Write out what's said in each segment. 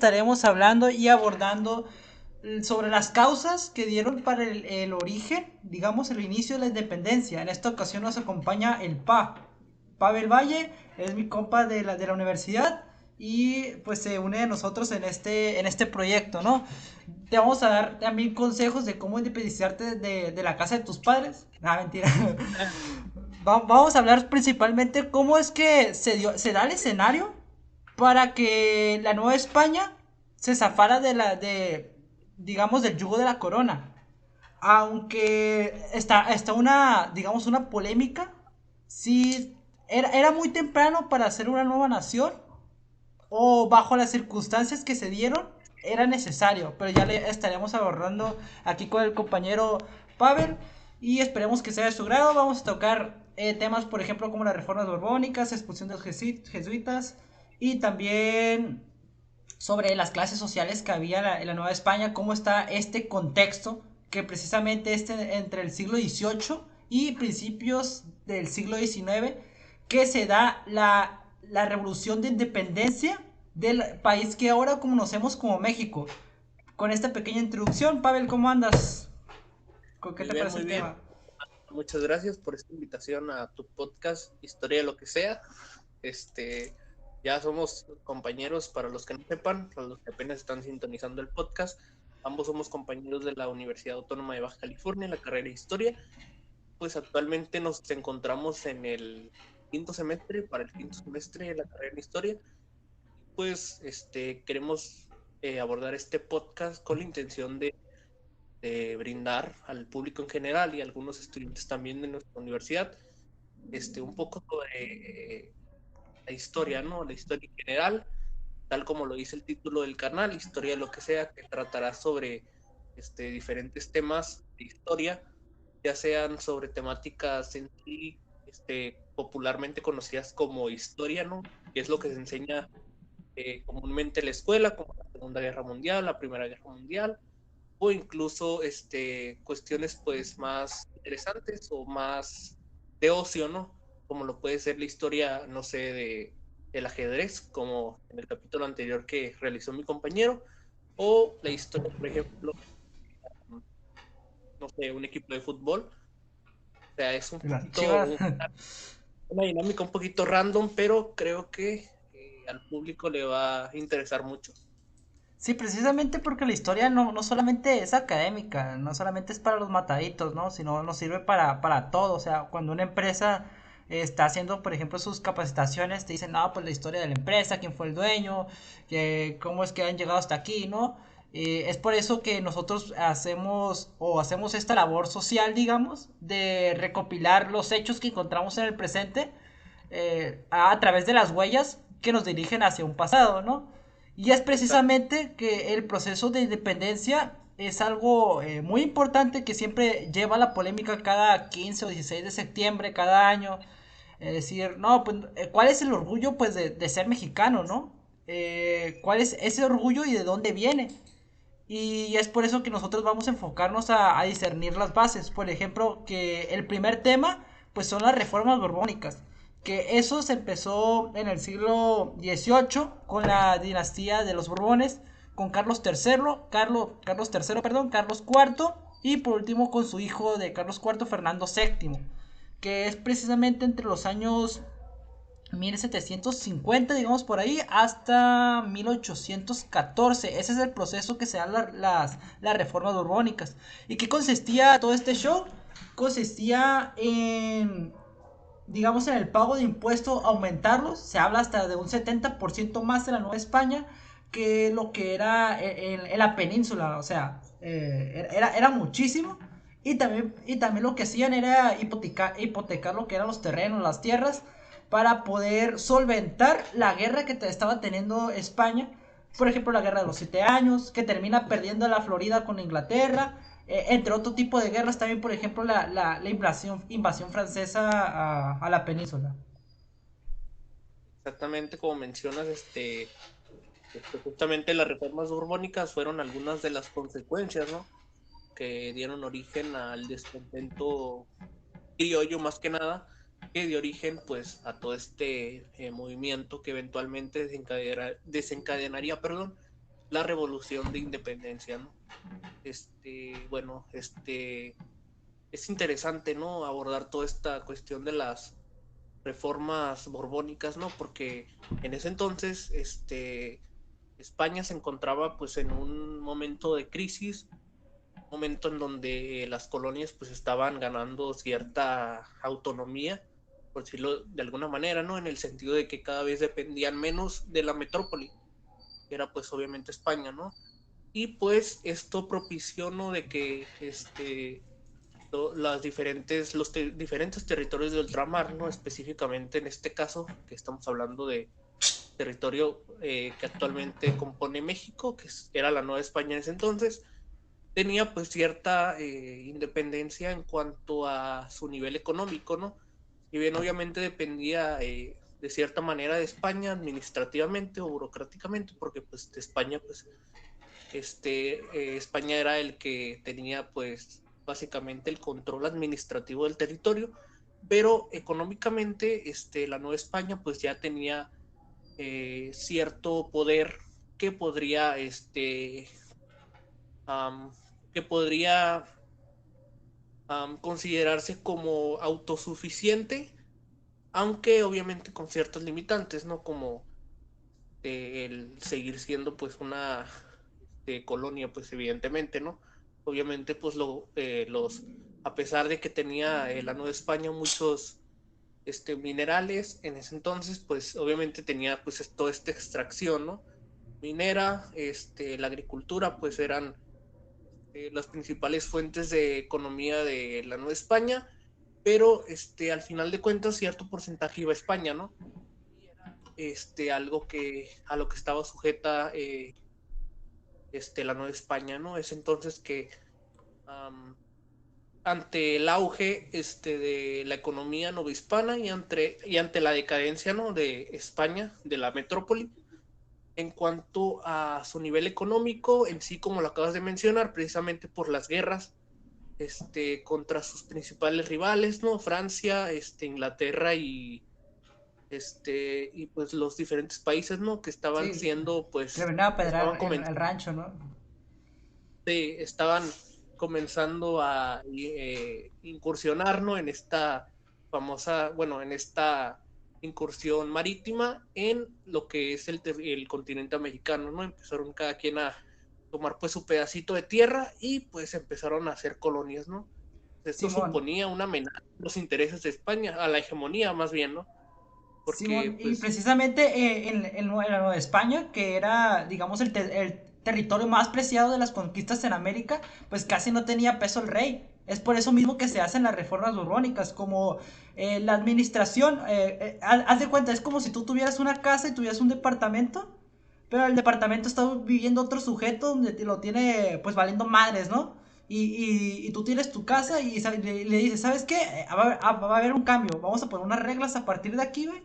estaremos hablando y abordando sobre las causas que dieron para el origen, digamos, el inicio de la independencia. En esta ocasión nos acompaña el Pavel Valle, es mi compa de la universidad y pues se une a nosotros en este proyecto, ¿no? Te vamos a dar también consejos de cómo independizarte de la casa de tus padres. Ah, mentira. Vamos a hablar principalmente cómo es que se da el escenario para que la Nueva España se zafara digamos, del yugo de la corona. Aunque está una, digamos, una polémica, si era muy temprano para hacer una nueva nación o bajo las circunstancias que se dieron era necesario, pero ya le estaremos abordando aquí con el compañero Pavel y esperemos que sea de su grado. Vamos a tocar temas, por ejemplo, como las reformas borbónicas, expulsión de los jesuitas y también sobre las clases sociales que había en la Nueva España, cómo está este contexto que precisamente entre el siglo XVIII y principios del siglo XIX, que se da la revolución de independencia del país que ahora conocemos como México. Con esta pequeña introducción, Pavel, ¿cómo andas? ¿Con qué Muy te bien, parece muy el bien. tema? Muchas gracias por esta invitación a tu podcast, Historia de lo que sea. Ya somos compañeros, para los que no sepan, para los que apenas están sintonizando el podcast. Ambos somos compañeros de la Universidad Autónoma de Baja California en la carrera de Historia. Pues actualmente nos encontramos en el quinto semestre, para el quinto semestre de la carrera de Historia. Pues queremos abordar este podcast con la intención de brindar al público en general y a algunos estudiantes también de nuestra universidad, un poco sobre la historia, ¿no? La historia en general, tal como lo dice el título del canal, Historia de lo que sea, que tratará sobre diferentes temas de historia, ya sean sobre temáticas en sí, popularmente conocidas como historia, ¿no? Que es lo que se enseña comúnmente en la escuela, como la Segunda Guerra Mundial, la Primera Guerra Mundial, o incluso cuestiones pues más interesantes o más de ocio, ¿no? Como lo puede ser la historia, no sé, del ajedrez, como en el capítulo anterior que realizó mi compañero, o la historia, por ejemplo, no sé, un equipo de fútbol. O sea, es un Las poquito, chivas. una dinámica un poquito random, pero creo que al público le va a interesar mucho. Sí, precisamente porque la historia no solamente es académica, no solamente es para los mataditos, ¿no? Sino nos sirve para todo. O sea, cuando una empresa está haciendo, por ejemplo, sus capacitaciones, te dicen, no, pues la historia de la empresa, quién fue el dueño, que, cómo es que han llegado hasta aquí, ¿no? Es por eso que nosotros hacemos esta labor social, digamos, de recopilar los hechos que encontramos en el presente a través de las huellas que nos dirigen hacia un pasado, ¿no? Y es Exacto. precisamente que el proceso de independencia es algo muy importante que siempre lleva la polémica cada 15 o 16 de septiembre, cada año. Es decir, no, pues, ¿cuál es el orgullo pues de ser mexicano, no? ¿Cuál es ese orgullo y de dónde viene? Y es por eso que nosotros vamos a enfocarnos a discernir las bases. Por ejemplo, que el primer tema, pues son las reformas borbónicas. Que eso se empezó en el siglo XVIII con la dinastía de los Borbones, con Carlos III, Carlos III, perdón, Carlos IV, y por último con su hijo de Carlos IV, Fernando VII, que es precisamente entre los años 1750, digamos por ahí, hasta 1814. Ese es el proceso que se dan las reformas borbónicas. ¿Y qué consistía todo este show? Consistía en, digamos, en el pago de impuestos, aumentarlos. Se habla hasta de un 70% más en la Nueva España que lo que era en la península. O sea, era muchísimo. Y también lo que hacían era hipotecar lo que eran los terrenos, las tierras, para poder solventar la guerra que estaba teniendo España. Por ejemplo, la guerra de los 7 años, que termina perdiendo la Florida con Inglaterra, entre otro tipo de guerras también, por ejemplo, la invasión francesa a la península. Exactamente como mencionas, justamente las reformas borbónicas fueron algunas de las consecuencias, ¿no? Que dieron origen al descontento criollo más que nada, que dio origen pues a todo movimiento que eventualmente desencadenaría, perdón, la Revolución de Independencia, ¿no? Bueno, es interesante, ¿no? Abordar toda esta cuestión de las reformas borbónicas, ¿no? Porque en ese entonces, España se encontraba pues en un momento de crisis, un momento en donde las colonias pues estaban ganando cierta autonomía, por decirlo de alguna manera, ¿no? En el sentido de que cada vez dependían menos de la metrópoli, que era pues obviamente España, ¿no? Y pues esto propició, ¿no? De que diferentes territorios de ultramar, ¿no? Específicamente en este caso, que estamos hablando de territorio que actualmente compone México, que era la Nueva España en ese entonces, tenía pues cierta independencia en cuanto a su nivel económico, ¿no? Si bien obviamente dependía de cierta manera de España administrativamente o burocráticamente, porque pues de España pues España era el que tenía pues básicamente el control administrativo del territorio, pero económicamente la Nueva España pues ya tenía cierto poder que podría um, que podría considerarse como autosuficiente, aunque obviamente con ciertas limitantes, ¿no? Como el seguir siendo pues una colonia, pues evidentemente, ¿no? Obviamente pues a pesar de que tenía la Nueva España muchos minerales en ese entonces, pues obviamente tenía pues toda esta extracción, ¿no? Minera, la agricultura, pues eran las principales fuentes de economía de la Nueva España, pero al final de cuentas cierto porcentaje iba a España, ¿no? Y era algo a lo que estaba sujeta la Nueva España, ¿no? Es entonces que um, ante el auge de la economía novohispana y ante la decadencia, ¿no? De España, de la metrópoli, en cuanto a su nivel económico, en sí, como lo acabas de mencionar, precisamente por las guerras contra sus principales rivales, ¿no? Francia, Inglaterra y pues los diferentes países, ¿no? Que estaban Sí, siendo, que pues, venía a estaban pedrar el comenzando, rancho, ¿no? estaban comenzando a incursionar, ¿no? En esta famosa, bueno, en esta incursión marítima en lo que es el continente americano, ¿no? Empezaron cada quien a tomar pues su pedacito de tierra y pues empezaron a hacer colonias, ¿no? Esto Simón. suponía una amenaza a los intereses de España, a la hegemonía más bien, ¿no? Simón, Porque y pues precisamente en la Nueva España, que era, digamos, el territorio más preciado de las conquistas en América, pues casi no tenía peso el rey. Es por eso mismo que se hacen las reformas borbónicas, como la administración, haz de cuenta, es como si tú tuvieras una casa y tuvieras un departamento, pero el departamento está viviendo otro sujeto donde lo tiene pues valiendo madres, ¿no? Y tú tienes tu casa y le dices, ¿sabes qué? Va a haber un cambio, vamos a poner unas reglas a partir de aquí, güey.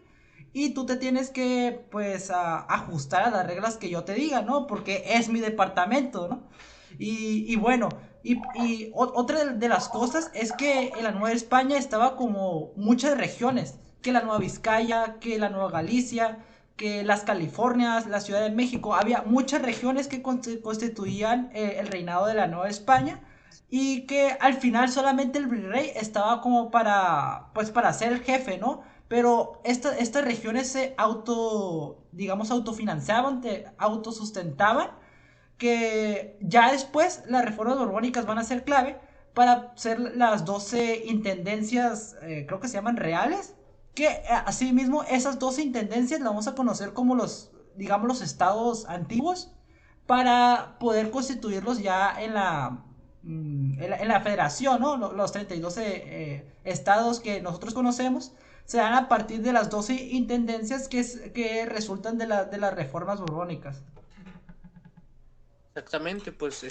Y tú te tienes que, pues, ajustar a las reglas que yo te diga, ¿no? Porque es mi departamento, ¿no? Y bueno, otra de las cosas es que en la Nueva España estaba como muchas regiones, que la Nueva Vizcaya, que la Nueva Galicia, que las Californias, la Ciudad de México, había muchas regiones que constituían el reinado de la Nueva España y que al final solamente el virrey estaba como para, pues para ser el jefe, ¿no? Pero estas regiones se digamos, autofinanciaban, autosustentaban, que ya después las reformas borbónicas van a ser clave para ser las 12 intendencias, creo que se llaman reales, que asimismo esas 12 intendencias las vamos a conocer como digamos, los estados antiguos, para poder constituirlos ya en la federación, ¿no? Los 32 estados que nosotros conocemos se dan a partir de las 12 intendencias que resultan de las reformas borbónicas. exactamente, pues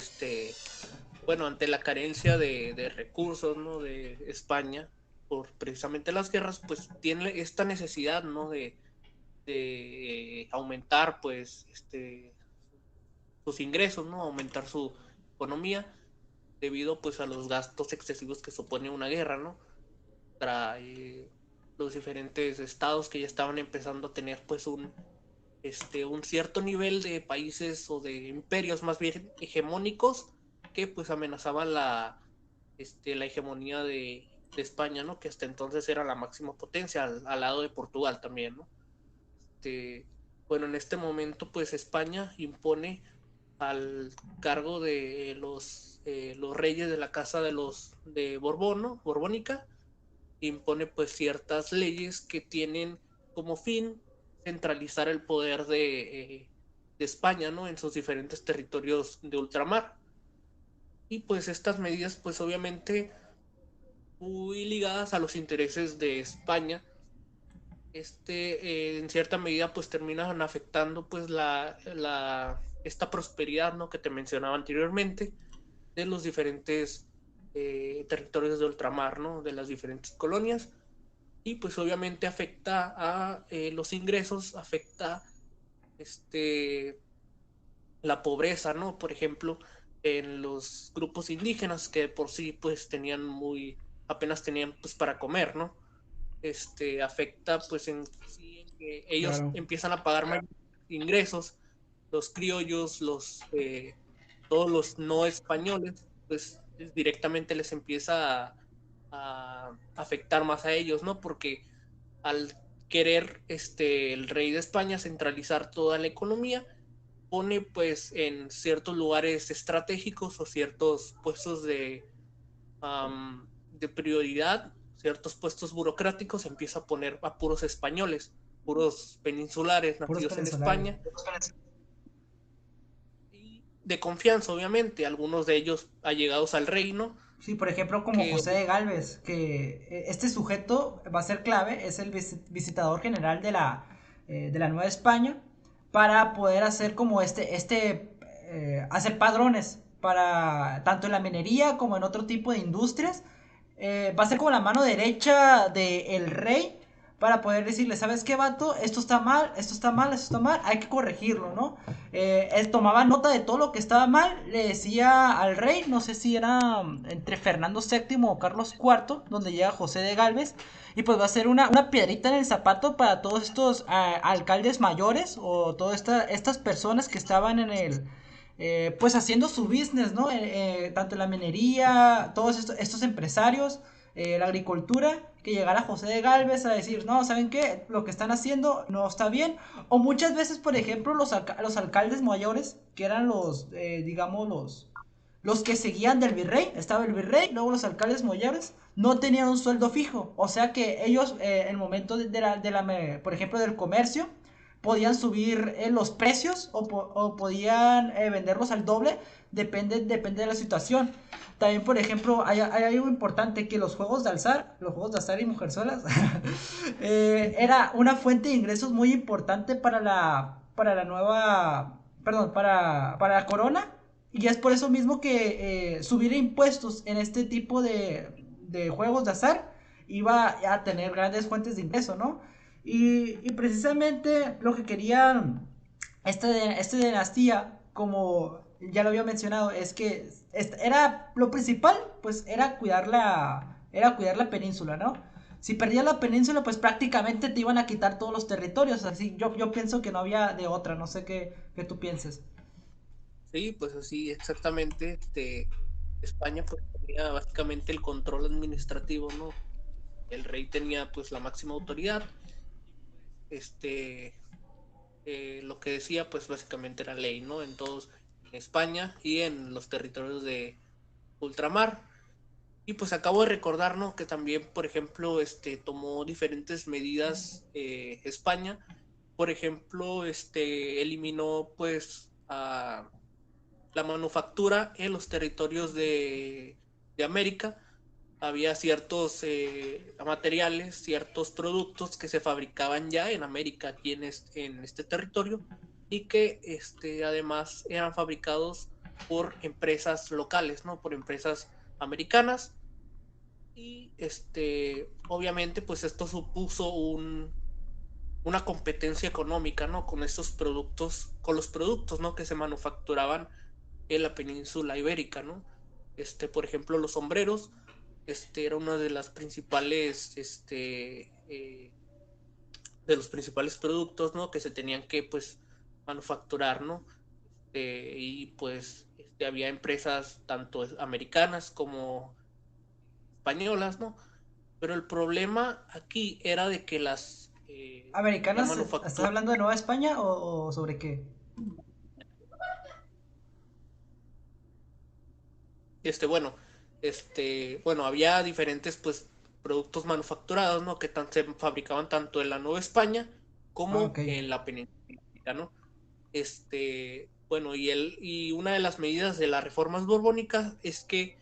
bueno, ante la carencia de recursos, ¿no? De España, por precisamente las guerras, pues tiene esta necesidad, ¿no? De aumentar, pues, sus ingresos, ¿no? Aumentar su economía debido, pues, a los gastos excesivos que supone una guerra, ¿no? Para los diferentes estados que ya estaban empezando a tener, pues, un cierto nivel de países o de imperios más bien hegemónicos que pues amenazaban la hegemonía de España, ¿no? Que hasta entonces era la máxima potencia, al lado de Portugal también, ¿no? Este, bueno, en este momento, pues España impone al cargo de los reyes de la casa de Borbón, ¿no? Borbónica, impone pues ciertas leyes que tienen como fin centralizar el poder de España, ¿no? En sus diferentes territorios de ultramar. Y pues estas medidas, pues obviamente muy ligadas a los intereses de España, en cierta medida pues terminan afectando pues esta prosperidad, ¿no? Que te mencionaba anteriormente, de los diferentes territorios de ultramar, ¿no? De las diferentes colonias, y pues obviamente afecta a los ingresos, afecta la pobreza, ¿no? Por ejemplo, en los grupos indígenas que por sí pues apenas tenían pues para comer, ¿no? Afecta pues en sí en que ellos Claro. empiezan a pagar más ingresos, los criollos, todos los no españoles, pues directamente les empieza a afectar más a ellos, ¿no? Porque al querer el rey de España centralizar toda la economía, pone pues en ciertos lugares estratégicos o ciertos puestos de prioridad, ciertos puestos burocráticos, empieza a poner a puros españoles, puros peninsulares Puros nacidos en venezolanos. España, y de confianza obviamente, algunos de ellos allegados al reino, Sí, por ejemplo, como que José de Galvez, que este sujeto va a ser clave, es el visitador general de la Nueva España, para poder hacer como hacer padrones para tanto en la minería como en otro tipo de industrias. Va a ser como la mano derecha del rey para poder decirle, ¿sabes qué, vato? Esto está mal, esto está mal, esto está mal, hay que corregirlo, ¿no? Él tomaba nota de todo lo que estaba mal, le decía al rey, no sé si era entre Fernando VII o Carlos IV, donde llega José de Galvez, y pues va a ser una piedrita en el zapato para todos estos alcaldes mayores o todas estas personas que estaban en pues haciendo su business, ¿no? Tanto en la minería, todos estos empresarios, la agricultura, que llegara José de Galvez a decir, no, ¿saben qué? Lo que están haciendo no está bien. O muchas veces, por ejemplo, los alcaldes mayores, que eran digamos, los que seguían del virrey, estaba el virrey, luego los alcaldes mayores, no tenían un sueldo fijo. O sea que ellos, en el momento por ejemplo, del comercio, podían subir los precios o podían venderlos al doble, depende de la situación. También, por ejemplo, hay algo importante, que los juegos de azar y mujerzuelas, era una fuente de ingresos muy importante para la nueva, perdón, para la corona. Y es por eso mismo que subir impuestos en este tipo de juegos de azar iba a tener grandes fuentes de ingreso, ¿no? Y precisamente lo que querían esta dinastía, como ya lo había mencionado, es que era lo principal, pues era cuidar la península, ¿no? Si perdías la península, pues prácticamente te iban a quitar todos los territorios. Así yo pienso que no había de otra, no sé qué tú pienses. sí, pues así exactamente, España pues tenía básicamente el control administrativo, ¿no? El rey tenía pues la máxima autoridad, este, lo que decía pues básicamente era ley, ¿no? En todos, en España y en los territorios de ultramar. Y pues acabo de recordar, ¿no? Que también, por ejemplo, tomó diferentes medidas España. Por ejemplo, eliminó pues a la manufactura en los territorios de América. Había ciertos materiales, ciertos productos que se fabricaban ya en América, aquí en este territorio, y que además eran fabricados por empresas locales, ¿no? Por empresas americanas. Y obviamente, pues esto supuso una competencia económica, ¿no? Con estos productos, con los productos, ¿no? Que se manufacturaban en la península ibérica, ¿no? Por ejemplo, los sombreros, era una de las principales, de los principales productos, ¿no? Que se tenían que, pues, manufacturar, ¿no? Y pues había empresas tanto americanas como españolas, ¿no? Pero el problema aquí era de que la ¿Americanas? ¿Estás manufactura, hablando de Nueva España o sobre qué? bueno, bueno, había diferentes, pues, productos manufacturados, ¿no? Que se fabricaban tanto en la Nueva España Ah, ok. como en la península ibérica, ¿no? Bueno, y una de las medidas de las reformas borbónicas es que,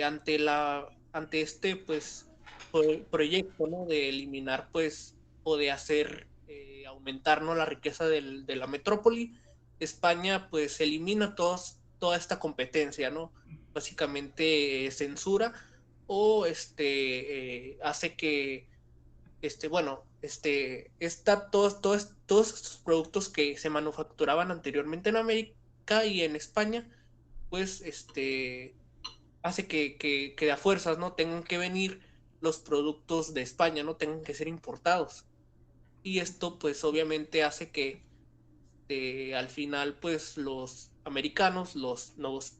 ante pues, proyecto, ¿no? De eliminar, pues, o de hacer aumentar, ¿no? La riqueza de la metrópoli, España, pues, elimina toda esta competencia, ¿no? Básicamente censura o hace que bueno, todos estos productos que se manufacturaban anteriormente en América y en España, pues, hace que a fuerzas, ¿no? Tengan que venir los productos de España, ¿no? Tengan que ser importados. Y esto, pues, obviamente hace que al final, pues, los americanos, los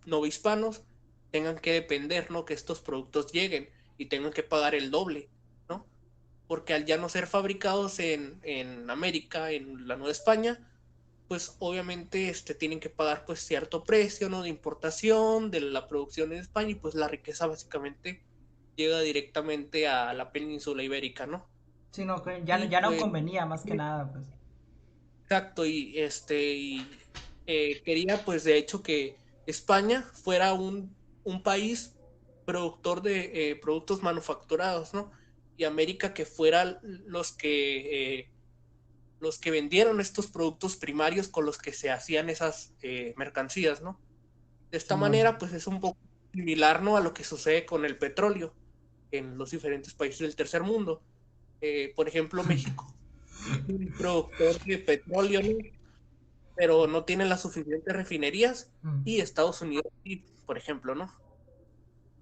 novohispanos, tengan que depender, ¿no? Que estos productos lleguen y tengan que pagar el doble, ¿no? Porque al ya no ser fabricados en América, en la Nueva España, pues obviamente tienen que pagar pues cierto precio, ¿no? De importación, de la producción en España, y pues la riqueza básicamente llega directamente a la península ibérica, ¿no? Sí, no, Y ya no pues, convenía más que nada, pues. exacto, quería pues de hecho que España fuera un país productor de productos manufacturados, ¿no? Y América que fuera los que vendieron estos productos primarios con los que se hacían esas mercancías, ¿no? De esta Simón. manera, pues es un poco similar, ¿no? A lo que sucede con el petróleo en los diferentes países del tercer mundo. Por ejemplo, México es un productor de petróleo, ¿no? Pero no tiene las suficientes refinerías, Mm. y Estados Unidos, por ejemplo, ¿no?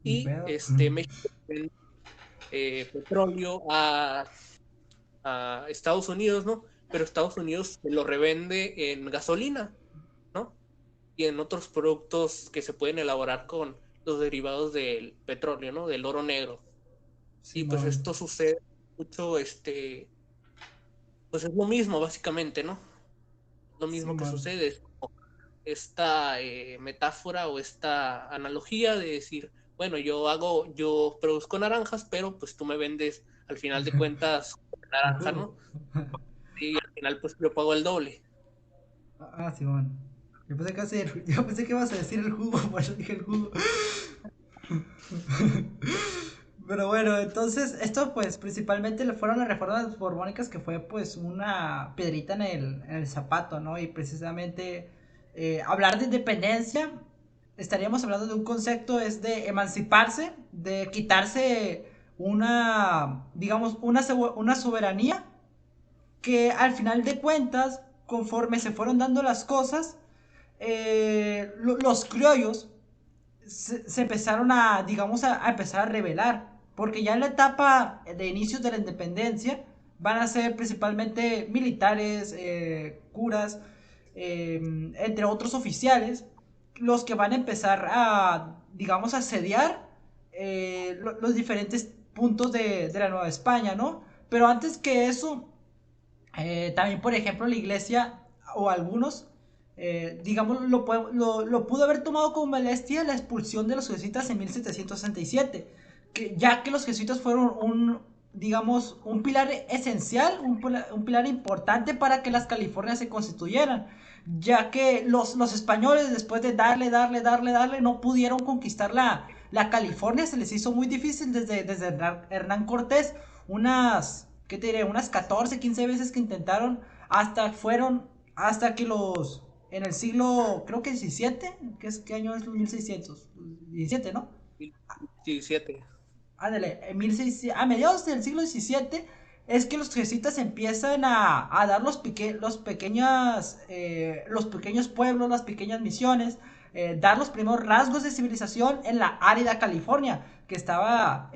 Ni Y pedo. México vende petróleo a Estados Unidos, ¿no? Pero Estados Unidos lo revende en gasolina, ¿no? Y en otros productos que se pueden elaborar con los derivados del petróleo, ¿no? Del oro negro. Y pues Simón. esto sucede mucho, pues es lo mismo básicamente, ¿no? Lo mismo que Simón. sucede, es como esta metáfora o esta analogía de decir, bueno, yo produzco naranjas, pero pues tú me vendes al final de cuentas El naranja, jugo. ¿no? Y al final pues yo pago el doble. Ah, Simón. Yo pensé que ibas a decir el jugo, por eso dije el jugo. Pero bueno, entonces esto pues principalmente le fueron las reformas borbónicas que fue pues una piedrita en el zapato, ¿no? Y precisamente hablar de independencia, estaríamos hablando de un concepto es de emanciparse, de quitarse una, digamos, una soberanía que al final de cuentas, conforme se fueron dando las cosas, los criollos se empezaron a, digamos, a empezar a rebelar. Porque ya en la etapa de inicios de la independencia van a ser principalmente militares, curas, entre otros oficiales, los que van a empezar a, digamos, a asediar los diferentes puntos de la Nueva España, ¿no? Pero antes que eso, también, por ejemplo, la iglesia o algunos, digamos, lo pudo haber tomado como molestia la expulsión de los jesuitas en 1767, ya que los jesuitas fueron digamos, un pilar esencial, un pilar importante para que las Californias se constituyeran, ya que los españoles, después de darle, no pudieron conquistar la California, se les hizo muy difícil desde Hernán Cortés, ¿qué te diré? Unas 14, 15 veces que intentaron, hasta que en el siglo, creo que 17, ¿qué año es los 1600? 17, ¿no? 17. Ándale, en 1600, a mediados del siglo XVII es que los jesuitas empiezan a dar los pequeños pueblos, las pequeñas misiones, dar los primeros rasgos de civilización en la árida California, que estaba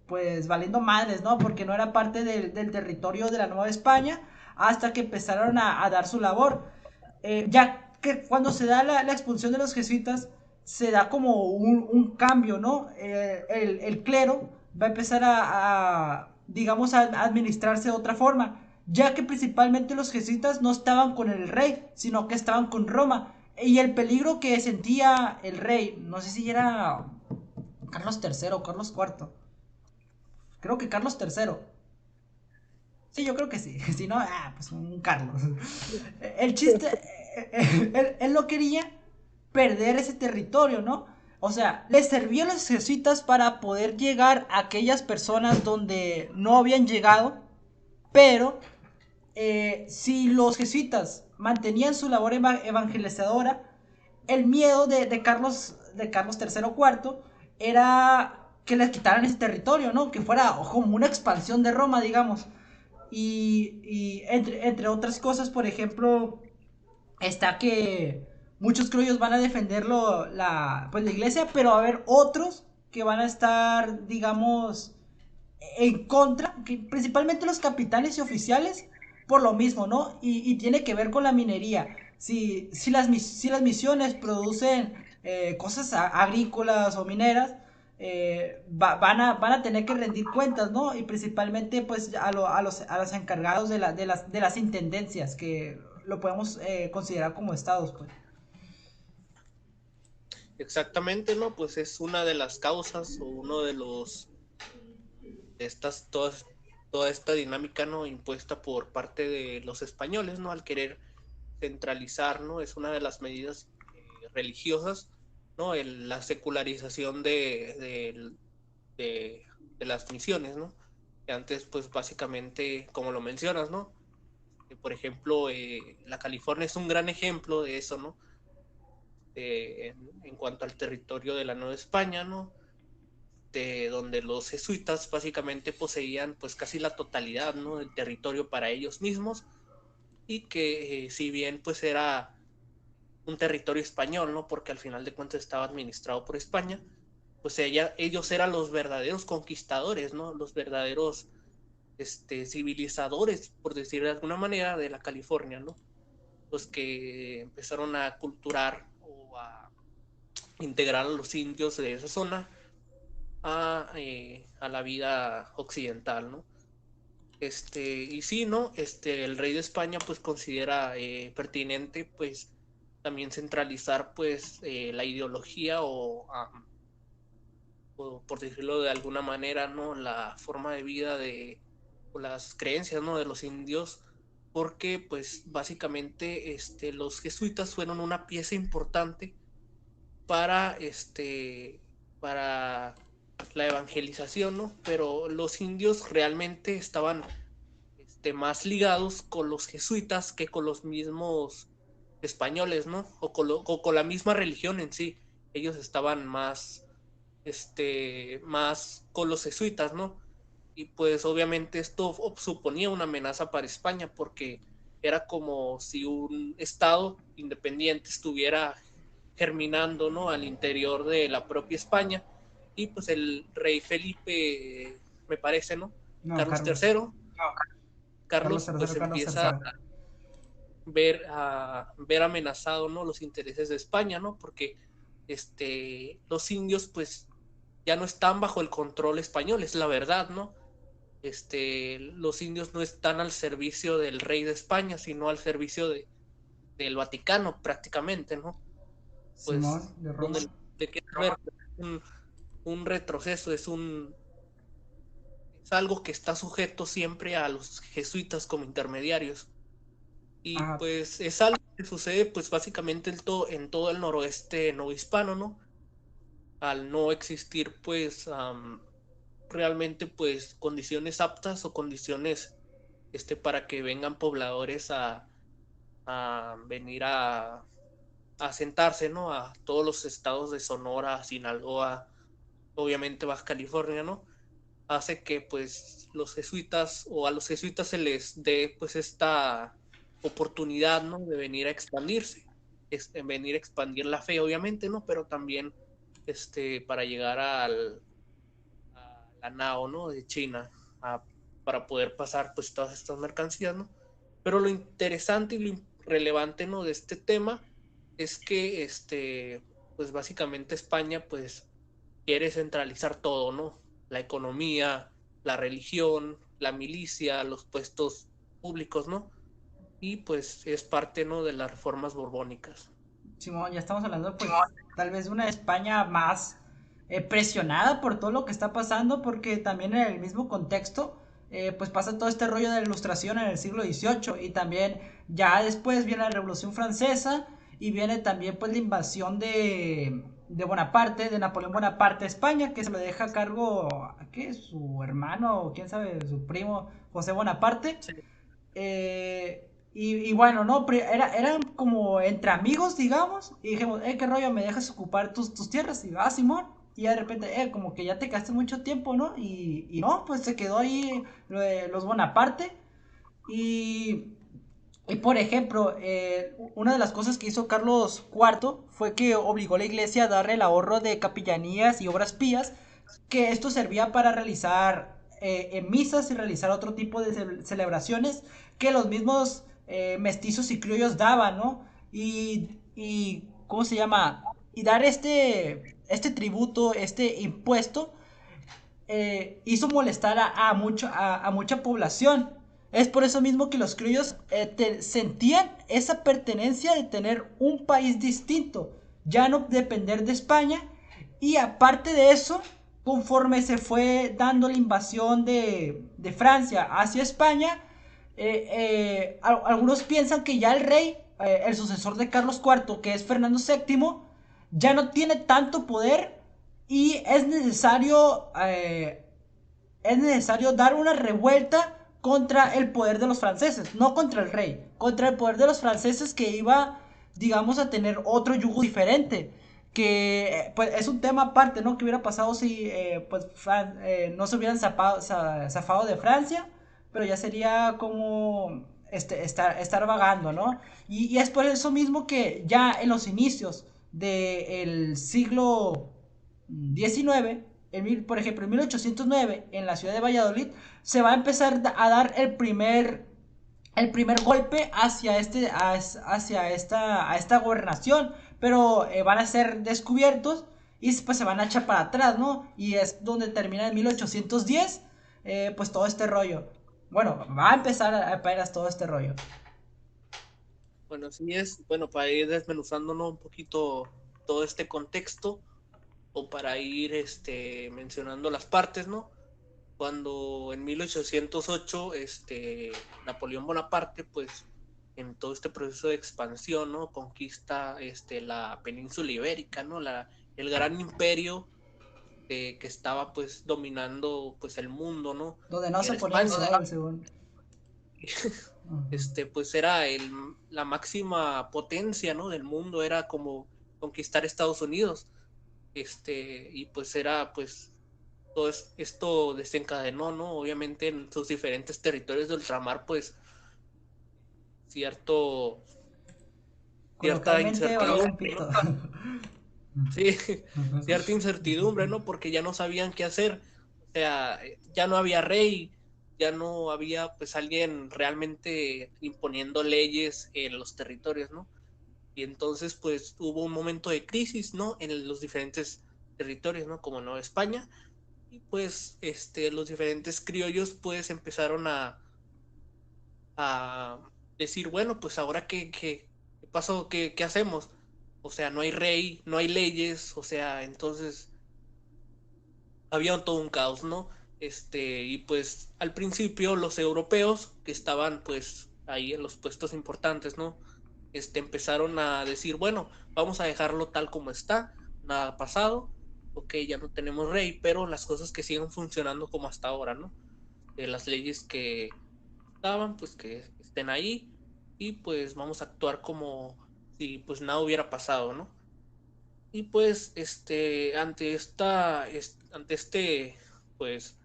pues valiendo madres, ¿no? Porque no era parte del territorio de la Nueva España hasta que empezaron a dar su labor. Ya que cuando se da la expulsión de los jesuitas, se da como un cambio, ¿no? El clero va a empezar digamos, a administrarse de otra forma, ya que principalmente los jesuitas no estaban con el rey, sino que estaban con Roma. Y el peligro que sentía el rey, no sé si era Carlos III o Carlos IV, creo que Carlos III. Sí, yo creo que sí. Si no, pues un Carlos. El chiste, él no quería perder ese territorio, ¿no? O sea, le servía a los jesuitas para poder llegar a aquellas personas donde no habían llegado, pero si los jesuitas mantenían su labor evangelizadora, el miedo de Carlos III o cuarto era que les quitaran ese territorio, ¿no? Que fuera como una expansión de Roma, digamos. Y entre otras cosas, por ejemplo, está que muchos criollos van a defenderlo, pues la iglesia, pero va a haber otros que van a estar, digamos, en contra, que principalmente los capitanes y oficiales, por lo mismo, ¿no? Y tiene que ver con la minería. Si las misiones producen cosas agrícolas o mineras, van a tener que rendir cuentas, ¿no? Y principalmente pues a los encargados de las intendencias, que lo podemos considerar como estados, pues. Exactamente, ¿no? Pues es una de las causas o uno de toda esta dinámica, ¿no? Impuesta por parte de los españoles, ¿no? Al querer centralizar, ¿no? Es una de las medidas religiosas, ¿no? La secularización de las misiones, ¿no? Que antes, pues básicamente, como lo mencionas, ¿no? Por ejemplo, la California es un gran ejemplo de eso, ¿no? En cuanto al territorio de la Nueva España, ¿no? Donde los jesuitas básicamente poseían pues casi la totalidad, ¿no? Del territorio para ellos mismos, y que si bien pues era un territorio español, ¿no? Porque al final de cuentas estaba administrado por España, pues ellos eran los verdaderos conquistadores, ¿no? Los verdaderos civilizadores, por decirlo de alguna manera, de la California, ¿no? Los que empezaron a culturar o a integrar a los indios de esa zona a la vida occidental, ¿no? Y sí, ¿no? El rey de España pues considera pertinente pues también centralizar pues la ideología o, por decirlo de alguna manera, ¿no? La forma de vida o las creencias, ¿no? De los indios, porque pues básicamente los jesuitas fueron una pieza importante para para la evangelización, ¿no? Pero los indios realmente estaban más ligados con los jesuitas que con los mismos españoles, ¿no? O con la misma religión en sí. Ellos estaban más con los jesuitas, ¿no? Y pues obviamente esto suponía una amenaza para España porque era como si un estado independiente estuviera germinando, ¿no? Al interior de la propia España, y pues el rey Felipe, me parece, ¿no? No, Carlos Carlos. III, Carlos Carlos III, pues Carlos empieza III. ver amenazado, ¿no? Los intereses de España, ¿no? Porque los indios pues ya no están bajo el control español, es la verdad, ¿no? Los indios no están al servicio del rey de España, sino al servicio del Vaticano prácticamente, ¿no? Pues Simón, de Roma. donde le quieres ver un, un retroceso, es algo que está sujeto siempre a los jesuitas como intermediarios. Y Ajá. pues es algo que sucede pues básicamente en todo el noroeste novohispano, ¿no? Al no existir pues realmente pues condiciones aptas o condiciones para que vengan pobladores a venir a sentarse, ¿no? A todos los estados de Sonora, Sinaloa, obviamente Baja California, ¿no? Hace que pues los jesuitas o a los jesuitas se les dé pues esta oportunidad, ¿no? De venir a expandirse, venir a expandir la fe, obviamente, ¿no? Pero también para llegar a la nao, ¿no? De China para poder pasar pues todas estas mercancías, ¿no? Pero lo interesante y lo relevante, ¿no? De este tema es que pues básicamente España pues quiere centralizar todo, ¿no? La economía, la religión, la milicia, los puestos públicos, ¿no? Y pues es parte, ¿no? De las reformas borbónicas. Simón, ya estamos hablando, pues, tal vez de una España más presionada por todo lo que está pasando, porque también en el mismo contexto, pues pasa todo este rollo de la Ilustración en el siglo XVIII, y también ya después viene la Revolución Francesa, y viene también, pues, la invasión de Bonaparte, de Napoleón Bonaparte a España, que se lo deja a cargo, ¿qué? Su hermano, o quién sabe, su primo, José Bonaparte. Sí. Y bueno, ¿no? Eran como entre amigos, digamos. Y dijimos, ¿qué rollo? ¿Me dejas ocupar tus tierras? Y va, Simón. Y de repente, como que ya te quedaste mucho tiempo, ¿no? Y no, pues se quedó ahí los Bonaparte. Y, y por ejemplo, una de las cosas que hizo Carlos IV fue que obligó a la iglesia a darle el ahorro de capellanías y obras pías, que esto servía para realizar misas y realizar otro tipo de celebraciones que los mismos mestizos y criollos daban, ¿no? ¿Cómo se llama? Y dar este tributo, este impuesto, hizo molestar a mucha población. Es por eso mismo que los criollos sentían esa pertenencia de tener un país distinto, ya no depender de España. Y aparte de eso, conforme se fue dando la invasión de Francia hacia España, algunos piensan que ya el rey, el sucesor de Carlos IV, que es Fernando VII, ya no tiene tanto poder y es necesario dar una revuelta contra el poder de los franceses, no contra el rey, contra el poder de los franceses que iba, digamos, a tener otro yugo diferente. Que pues es un tema aparte, ¿no? ¿Qué hubiera pasado si pues no se hubieran zafado de Francia? Pero ya sería como estar vagando, ¿no? Y es por eso mismo que ya en los inicios del siglo XIX, por ejemplo, en 1809, en la ciudad de Valladolid, se va a empezar a dar el primer golpe a esta gobernación, pero van a ser descubiertos y pues se van a echar para atrás, ¿no? Y es donde termina en 1810, pues todo este rollo. Bueno, va a empezar apenas todo este rollo. Bueno, así es. Bueno, para ir desmenuzándonos un poquito todo este contexto o para ir mencionando las partes, ¿no? Cuando en 1808 Napoleón Bonaparte, pues en todo este proceso de expansión, ¿no? Conquista la península ibérica, ¿no? El gran imperio que estaba pues dominando pues el mundo, ¿no? Donde no Que se era ponía el España. sol, según. Pues era la máxima potencia, ¿no? Del mundo, era como conquistar Estados Unidos, y pues era, pues, todo esto desencadenó, ¿no? Obviamente en sus diferentes territorios de ultramar, pues, cierto, cierta Coloquialmente olía un incertidumbre, pito. ¿no? Sí, cierta incertidumbre, ¿no? Porque ya no sabían qué hacer, o sea, ya no había rey, ya no había, pues, alguien realmente imponiendo leyes en los territorios, ¿no? Y entonces, pues, hubo un momento de crisis, ¿no? En los diferentes territorios, ¿no? Como Nueva España. Y pues, los diferentes criollos, pues, empezaron a decir, bueno, pues, ahora qué pasó, qué hacemos. O sea, no hay rey, no hay leyes, o sea, entonces había todo un caos, ¿no? Y pues al principio los europeos que estaban pues ahí en los puestos importantes, ¿no? Empezaron a decir, bueno, vamos a dejarlo tal como está, nada ha pasado, ok, ya no tenemos rey, pero las cosas que siguen funcionando como hasta ahora, ¿no? Las leyes que estaban, pues que estén ahí y pues vamos a actuar como si pues nada hubiera pasado, ¿no? Y pues, pues,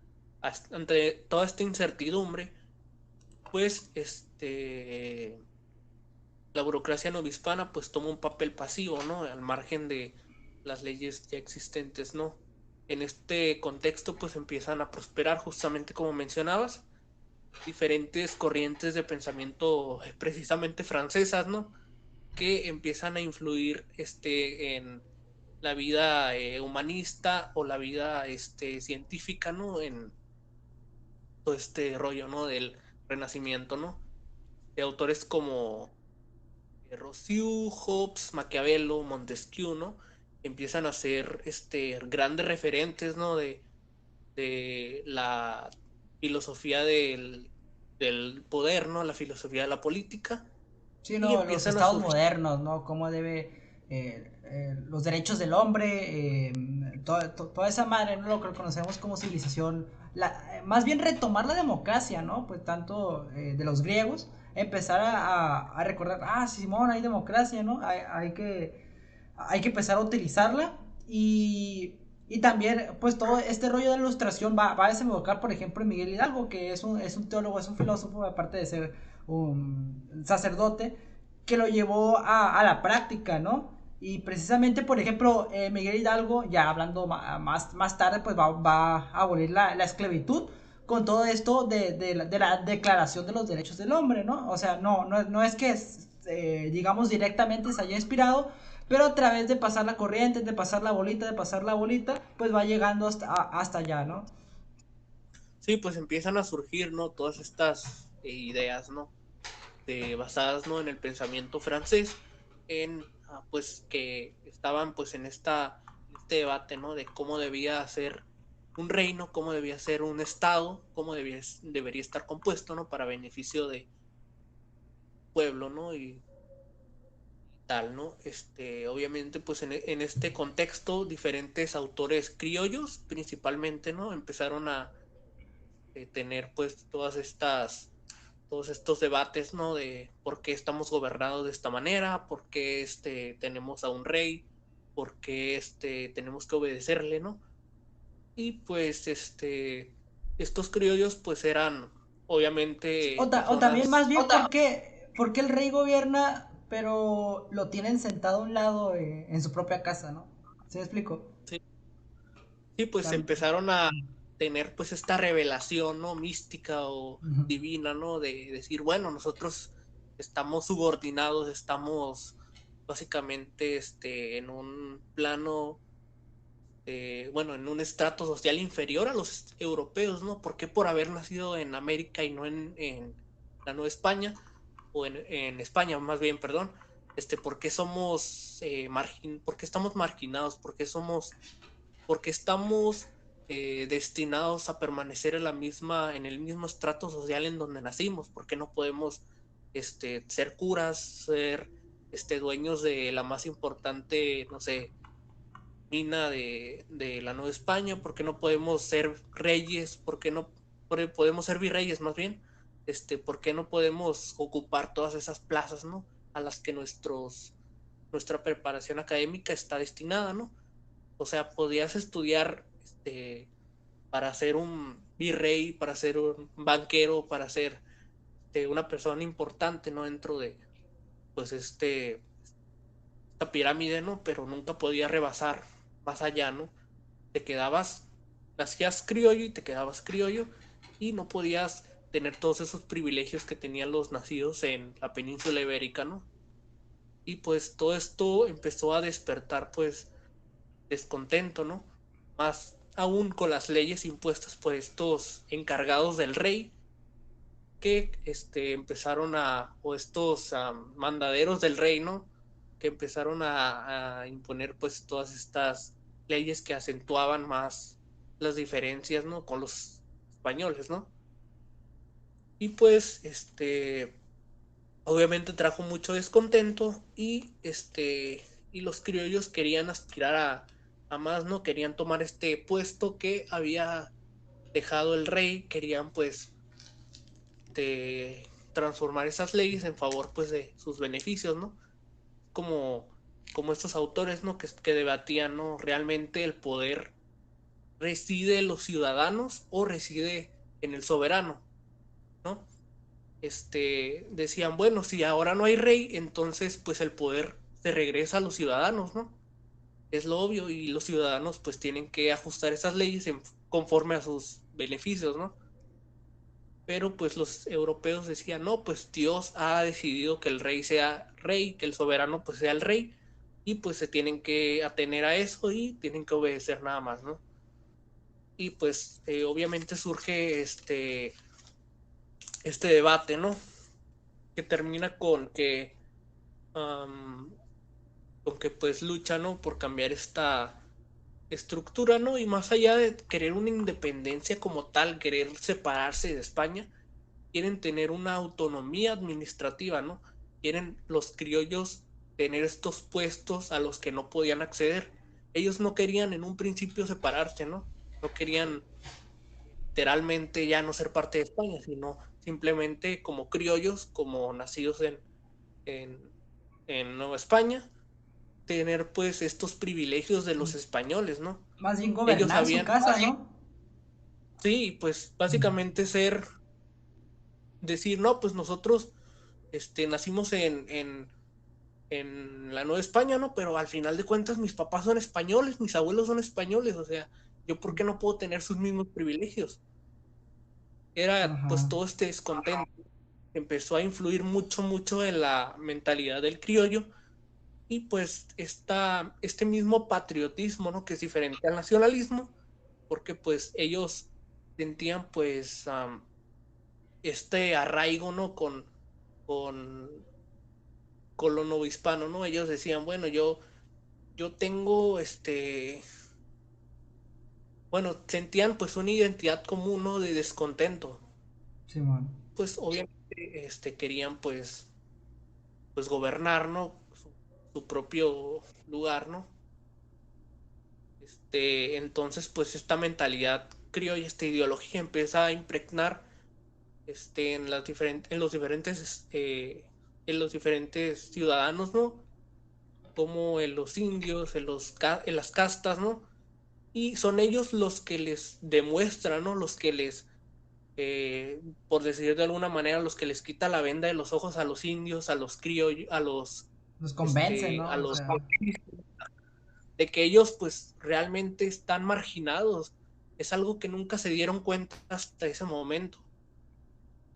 ante toda esta incertidumbre, pues, la burocracia novohispana, pues, toma un papel pasivo, ¿no? Al margen de las leyes ya existentes, ¿no? en este contexto pues empiezan a prosperar, justamente como mencionabas, diferentes corrientes de pensamiento precisamente francesas, ¿no? Que empiezan a influir en la vida humanista o la vida científica, ¿no? En todo este rollo, ¿no? Del Renacimiento, ¿no? De autores como Rousseau, Hobbes, Maquiavelo, Montesquieu, ¿no? Empiezan a ser grandes referentes, ¿no? De la filosofía del poder, ¿no? La filosofía de la política. Sí, Y no, los empiezan a estados surgir. modernos, ¿no? Cómo debe, los derechos del hombre, toda esa madre, ¿no? Lo que conocemos como civilización, más bien retomar la democracia, ¿no? Pues tanto de los griegos, empezar a recordar, ah, Simón, hay democracia, ¿no? Hay que empezar a utilizarla y también, pues todo este rollo de la ilustración va a desembocar, por ejemplo, en Miguel Hidalgo, que es un teólogo, es un filósofo, aparte de ser un sacerdote, que lo llevó a la práctica, ¿no? Y precisamente, por ejemplo, Miguel Hidalgo, ya hablando más tarde, pues va a abolir la esclavitud con todo esto de la Declaración de los Derechos del Hombre, ¿no? O sea, no es que, digamos, directamente se haya inspirado, pero a través de pasar la corriente, de pasar la bolita, pues va llegando hasta allá, ¿no? Sí, pues empiezan a surgir, ¿no? Todas estas ideas, ¿no? Basadas, ¿no? En el pensamiento francés, pues que estaban pues en este debate, ¿no? De cómo debía ser un reino, cómo debía ser un estado, cómo debería estar compuesto, ¿no? Para beneficio de pueblo, ¿no? Y tal, ¿no? Obviamente, pues en este contexto, diferentes autores criollos, principalmente, ¿no? Empezaron a tener, pues, todos estos debates, ¿no? De por qué estamos gobernados de esta manera, por qué tenemos a un rey, por qué tenemos que obedecerle, ¿no? Y pues, estos criollos, pues, eran, obviamente, O también personas. más bien porque el rey gobierna, pero lo tienen sentado a un lado en su propia casa, ¿no? ¿Se me explico? Sí, sí, O pues sea, empezaron a tener pues esta revelación, ¿no? Mística o ujú. divina, ¿no? De decir, bueno, nosotros estamos subordinados, estamos básicamente en un plano, bueno, en un estrato social inferior a los europeos, ¿no? ¿Por qué por haber nacido en América y no en la Nueva España? O en España, más bien, perdón. ¿Por qué somos por qué estamos marginados? ¿Por qué estamos destinados a permanecer en el mismo estrato social en donde nacimos? ¿Por qué no podemos ser curas, ser dueños de la más importante, no sé, mina de la Nueva España? ¿Por qué no podemos ser reyes? ¿Por qué no podemos ser virreyes más bien? ¿Por qué no podemos ocupar todas esas plazas, ¿no? A las que nuestra preparación académica está destinada, ¿no? O sea, podías estudiar para ser un virrey, para ser un banquero, para ser una persona importante, ¿no? Dentro de, pues, esta pirámide, ¿no? Pero nunca podía rebasar más allá, ¿no? Te quedabas, nacías criollo y te quedabas criollo y no podías tener todos esos privilegios que tenían los nacidos en la península ibérica, ¿no? Y pues todo esto empezó a despertar, pues, descontento, ¿no? Más aún con las leyes impuestas por estos encargados del rey que empezaron o estos mandaderos del reino que empezaron a imponer pues todas estas leyes que acentuaban más las diferencias, ¿no? Con los españoles, ¿no? Y pues, obviamente trajo mucho descontento y los criollos querían aspirar a más, ¿no? Querían tomar este puesto que había dejado el rey, querían pues transformar esas leyes en favor pues de sus beneficios, ¿no? Como, como estos autores, ¿no? Que debatían, ¿no? ¿Realmente el poder reside en los ciudadanos o reside en el soberano, ¿no? Decían, bueno, si ahora no hay rey, entonces pues el poder se regresa a los ciudadanos, ¿no? es lo obvio, y los ciudadanos pues tienen que ajustar esas leyes conforme a sus beneficios, ¿no? Pero pues los europeos decían, no, pues Dios ha decidido que el rey sea rey, que el soberano pues sea el rey, y pues se tienen que atener a eso y tienen que obedecer nada más, ¿no? Y pues obviamente surge este debate, ¿no? Que termina um, con que pues luchan, ¿no? Por cambiar esta estructura, ¿no? Y más allá de querer una independencia como tal, querer separarse de España, quieren tener una autonomía administrativa, ¿no? Quieren los criollos tener estos puestos a los que no podían acceder. Ellos no querían en un principio separarse, ¿no? No querían literalmente ya no ser parte de España, sino simplemente como criollos, como nacidos en, en Nueva España, tener pues estos privilegios de los españoles, ¿no? Más bien Ellos gobernar su habían, casa, ¿no? sí, pues básicamente decir, no, pues nosotros nacimos en la Nueva España, ¿no? Pero al final de cuentas mis papás son españoles, mis abuelos son españoles, o sea, ¿yo por qué no puedo tener sus mismos privilegios? Era pues Ajá. todo este descontento, empezó a influir mucho, mucho en la mentalidad del criollo, y pues este mismo patriotismo, ¿no? Que es diferente al nacionalismo, porque pues ellos sentían pues este arraigo, ¿no? Con, con lo novohispano, ¿no? Ellos decían, bueno, yo tengo bueno, sentían pues una identidad común, ¿no? De descontento. Simón. Pues obviamente querían pues gobernar, ¿no? Su propio lugar, ¿no? Entonces pues esta mentalidad criolla, esta ideología empieza a impregnar en los diferentes ciudadanos, ¿no? Como en los indios, en las castas, ¿no? Y son ellos los que les demuestran, ¿no? Los que por decir de alguna manera, los que les quita la venda de los ojos a los indios, a los criollos, Los convence, a ¿no? O los sea, de que ellos pues realmente están marginados. Es algo que nunca se dieron cuenta hasta ese momento.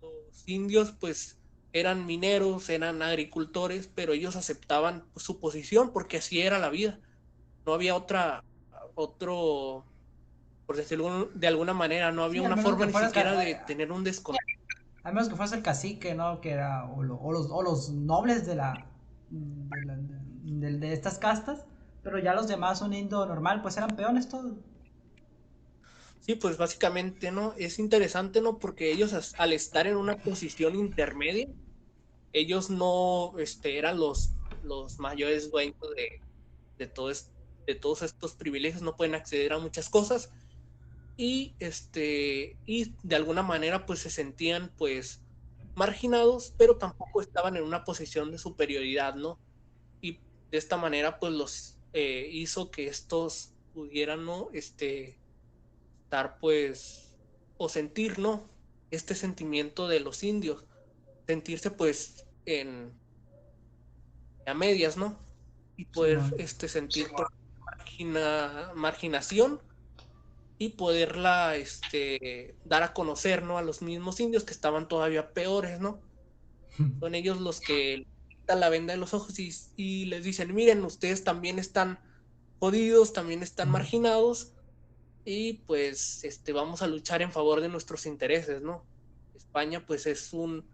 Los indios pues eran mineros, eran agricultores, pero ellos aceptaban pues, su posición porque así era la vida. No había otro, por decirlo de alguna manera, no sí, había al una menos forma que ni fuera siquiera de tener un descontento. al menos que fuese el cacique, ¿no? Que era, o los nobles de estas castas, pero ya los demás, un indo normal, pues eran peones todos. Sí, pues básicamente, ¿no? Es interesante, ¿no? Porque ellos al estar en una posición intermedia, ellos no eran los mayores dueños de, todo de todos estos privilegios, no pueden acceder a muchas cosas, y de alguna manera pues se sentían pues marginados, pero tampoco estaban en una posición de superioridad, ¿no? Y de esta manera pues los hizo que estos pudieran, ¿no? Estar pues, o sentir, ¿no? Este sentimiento de los indios, sentirse pues a medias, ¿no? Y poder Simón. sentir pues, marginación, y poderla dar a conocer, ¿no? A los mismos indios que estaban todavía peores, ¿no? Son ellos los que quitan la venda de los ojos y les dicen, miren, ustedes también están jodidos, también están marginados, y pues vamos a luchar en favor de nuestros intereses, ¿no? España pues es un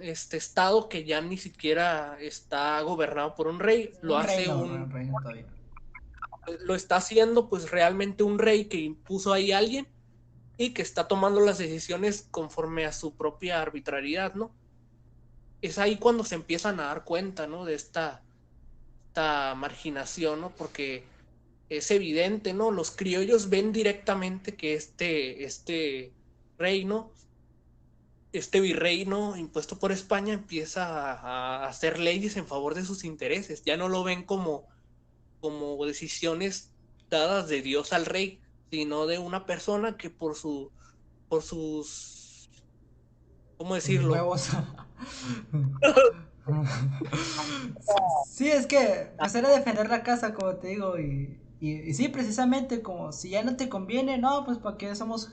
estado que ya ni siquiera está gobernado por un rey, Un reino todavía. lo está haciendo pues realmente un rey que impuso ahí a alguien y que está tomando las decisiones conforme a su propia arbitrariedad, ¿no? Es ahí cuando se empiezan a dar cuenta, ¿no? De esta marginación, ¿no? Porque es evidente, ¿no? Los criollos ven directamente que reino, este virreino impuesto por España empieza a hacer leyes en favor de sus intereses. Ya no lo ven como decisiones dadas de Dios al rey, sino de una persona que por sus, ¿cómo Con sus decirlo? huevos. Sí, es que pues era defender la casa, como te digo, y sí, precisamente como si ya no te conviene, no, pues para qué somos,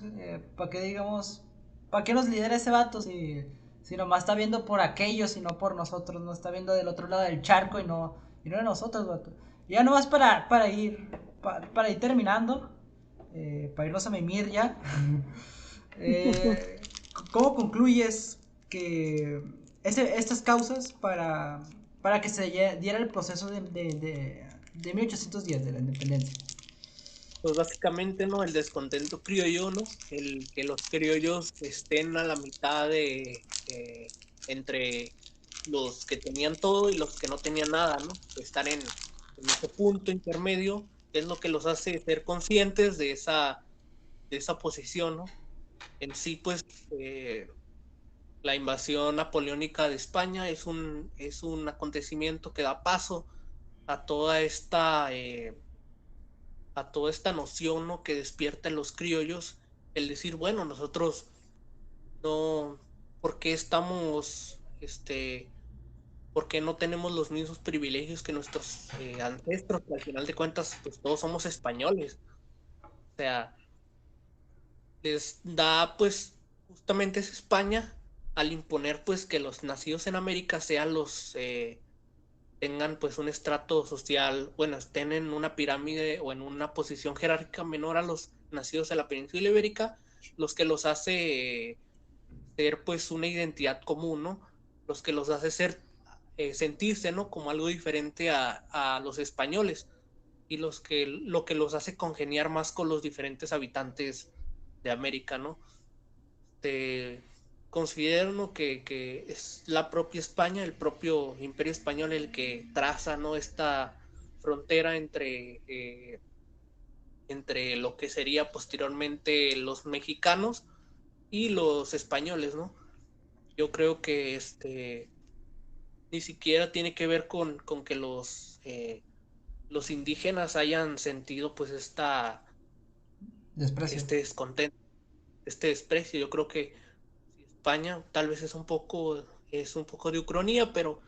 para qué digamos, para qué nos lidera ese vato si nomás está viendo por aquellos y no por nosotros, no está viendo del otro lado del charco y no de nosotros, vato. Y ya nomás para ir terminando, para irnos a mimir ya. Eh, ¿Cómo concluyes que estas causas para que se diera el proceso de 1810 de la independencia? Pues básicamente, ¿no? El descontento criollo, ¿no? El que los criollos estén a la mitad de entre los que tenían todo y los que no tenían nada, ¿no? Estar en ese punto intermedio es lo que los hace ser conscientes de esa posición, ¿no? En sí, pues, la invasión napoleónica de España es un acontecimiento que da paso a a toda esta noción, ¿no? Que despierta en los criollos el decir, bueno, nosotros no, ¿por qué estamos, por qué no tenemos los mismos privilegios que nuestros ancestros? Que al final de cuentas, pues todos somos españoles. O sea, les da, pues, justamente es España al imponer, pues, que los nacidos en América sean tengan pues un estrato social, bueno, estén en una pirámide o en una posición jerárquica menor a los nacidos en la península ibérica, los que los hace ser pues una identidad común, ¿no? Los que los hace sentirse, ¿no? Como algo diferente a los españoles y lo que los hace congeniar más con los diferentes habitantes de América, ¿no? Este, considero, ¿no? Que es la propia España, el propio Imperio Español el que traza, ¿no? Esta frontera entre lo que sería posteriormente los mexicanos y los españoles, ¿no? Yo creo que ni siquiera tiene que ver con que los indígenas hayan sentido pues Desprecio. este descontento, este desprecio. Yo creo que si España tal vez es un poco de ucronía, pero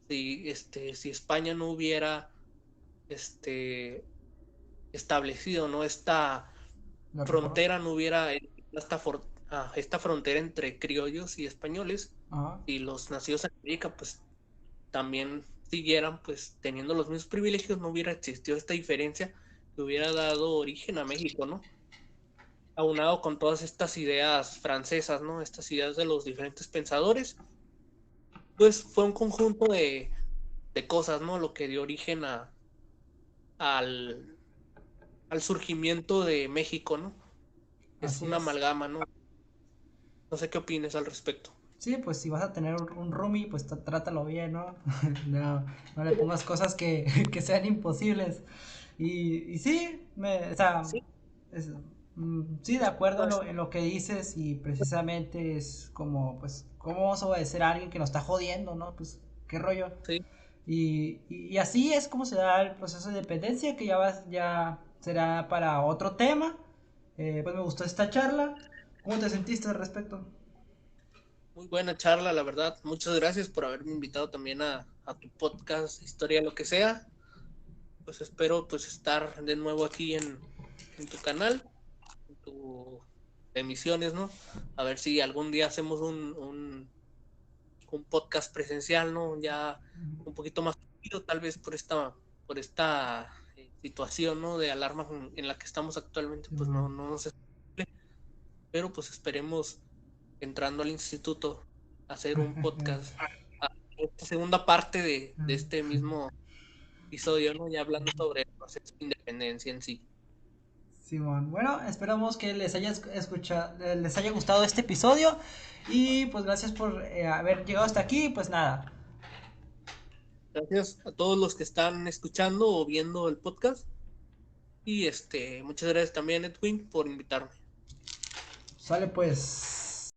si España no hubiera este, establecido, ¿no? Esta ¿La reforma? frontera, no hubiera esta frontera entre criollos y españoles, Ajá. y los nacidos en América, pues también siguieran pues teniendo los mismos privilegios, no hubiera existido esta diferencia que hubiera dado origen a México, ¿no? Aunado con todas estas ideas francesas, ¿no? Estas ideas de los diferentes pensadores, pues fue un conjunto de cosas, ¿no? Lo que dio origen al, al surgimiento de México, ¿no? Es Así una es. amalgama, ¿no? No sé qué opines al respecto. Sí, pues si vas a tener un roomie, pues trátalo bien, ¿no? No, no le pongas cosas que sean imposibles. Y sí, o sea, Sí, es- sí, de acuerdo pues, en lo que dices y precisamente es como, pues, ¿cómo vamos a obedecer a alguien que nos está jodiendo, ¿no? Pues, ¿qué rollo? sí. Y así es como se da el proceso de dependencia, que ya será para otro tema. Pues me gustó esta charla. ¿Cómo te sentiste al respecto? Muy buena charla, la verdad. Muchas gracias por haberme invitado también a tu podcast, Historia lo que sea. Pues espero pues estar de nuevo aquí en tu canal, en tu emisiones, ¿no? A ver si algún día hacemos un podcast presencial, ¿no? Ya un poquito más tranquilo, tal vez por esta situación, ¿no? De alarma en la que estamos actualmente, pues Simón. no nos es posible, pero pues esperemos entrando al instituto hacer un podcast, esta segunda parte de este mismo episodio, ¿no? Ya hablando sobre el proceso de independencia en sí. Simón. Bueno, esperamos que les haya gustado este episodio y pues gracias por haber llegado hasta aquí. Pues nada, Gracias a todos los que están escuchando o viendo el podcast y muchas gracias también Edwin por invitarme. sale pues.